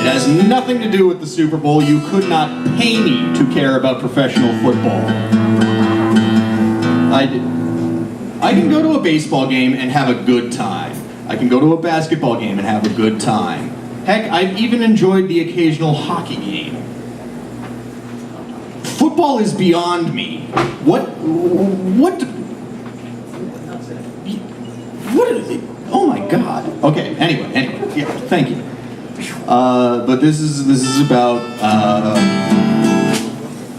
It has nothing to do with the Super Bowl. You could not pay me to care about professional football. I can go to a baseball game and have a good time. I can go to a basketball game and have a good time. Heck, I've even enjoyed the occasional hockey game. Football is beyond me. What is it? Oh my God. Okay, anyway, yeah, thank you. But this is about,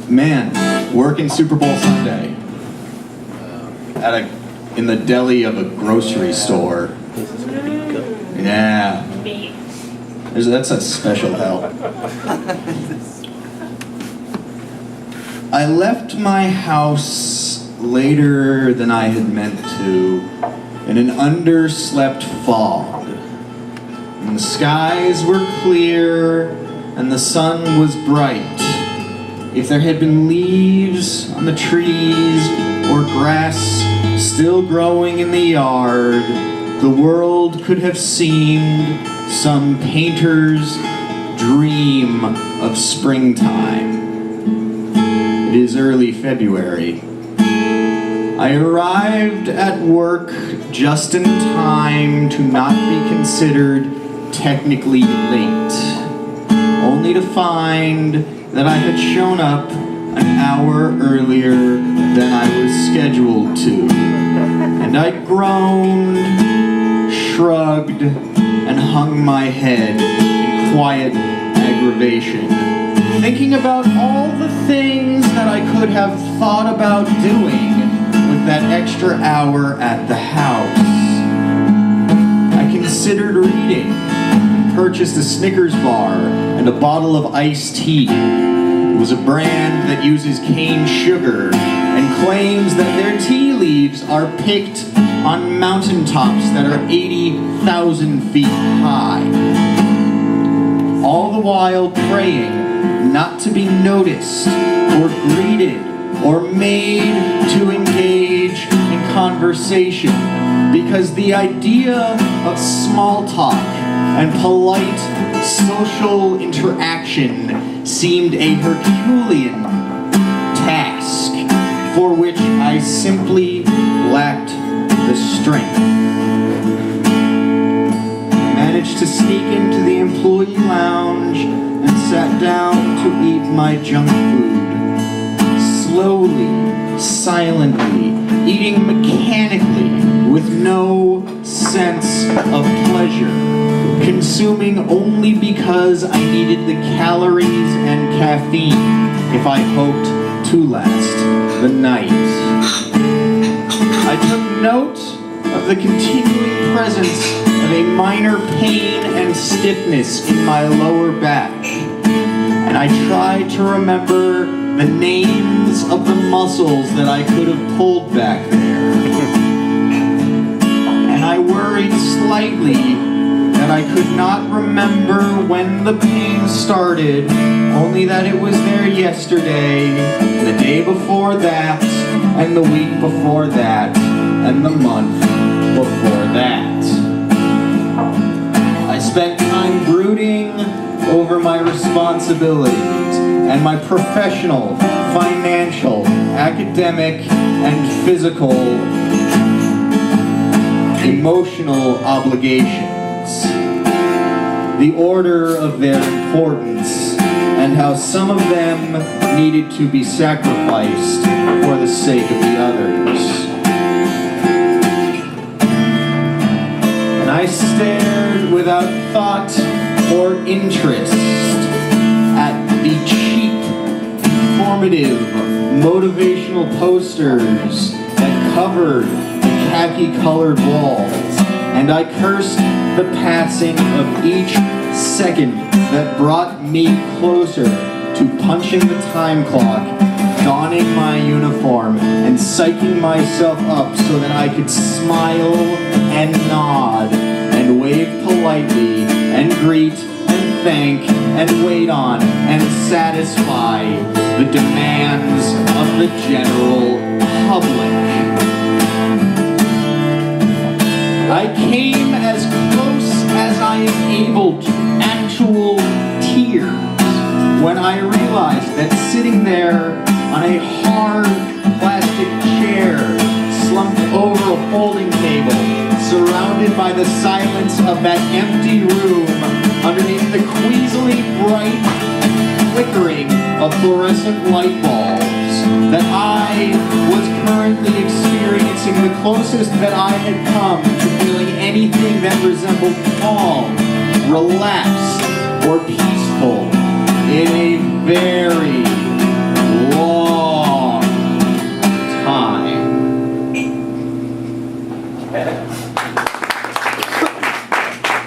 man, working Super Bowl Sunday in the deli of a grocery store. Yeah. That's a special help. I left my house later than I had meant to, in an underslept fog. And the skies were clear, and the sun was bright. If there had been leaves on the trees, or grass still growing in the yard, the world could have seemed some painter's dream of springtime. It is early February. I arrived at work just in time to not be considered technically late, only to find that I had shown up an hour earlier than I was scheduled to. And I groaned, shrugged, and hung my head in quiet aggravation, thinking about all the things that I could have thought about doing with that extra hour at the house. I considered reading and purchased a Snickers bar and a bottle of iced tea. It was a brand that uses cane sugar and claims that their tea leaves are picked on mountaintops that are 80,000 feet high. All the while praying not to be noticed or greeted or made to engage in conversation, because the idea of small talk and polite social interaction seemed a Herculean task for which I simply lacked the strength. I managed to sneak into the employee lounge and sat down to eat my junk food. Slowly, silently, eating mechanically with no sense of pleasure, consuming only because I needed the calories and caffeine if I hoped to last the night. I took note of the continuing presence of a minor pain and stiffness in my lower back, and I tried to remember the names of the muscles that I could have pulled back there. And I worried slightly that I could not remember when the pain started, only that it was there yesterday, the day before that, and the week before that, and the month before that. I spent time brooding over my responsibilities and my professional, financial, academic, and physical, emotional obligations, the order of their importance, and how some of them needed to be sacrificed for the sake of the others. And I stared without thought or interest at the cheap, informative, motivational posters that covered the khaki-colored walls, and I cursed the passing of each second that brought me closer to punching the time clock, donning my uniform, and psyching myself up so that I could smile and nod and wave politely and greet and thank and wait on and satisfy the demands of the general public. I came as close as I am able to actual tears when I realized that sitting there on a hard plastic chair, slumped over a folding table, surrounded by the silence of that empty room, underneath the queasily bright flickering of fluorescent light bulbs, that I was currently experiencing the closest that I had come to feeling anything that resembled calm, relaxed, or peaceful in a very long time.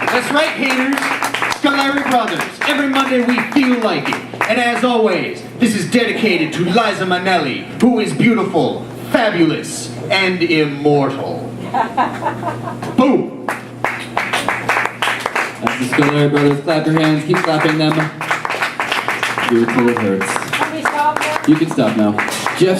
That's right, haters. Scholeri Brothers. Every Monday we feel like it. And as always, this is dedicated to Liza Minnelli, who is beautiful, fabulous, and immortal. Boom! That's the Scholeri Brothers. Clap your hands. Keep clapping them. Do it till it hurts. Can we stop now? You can stop now. Jeff.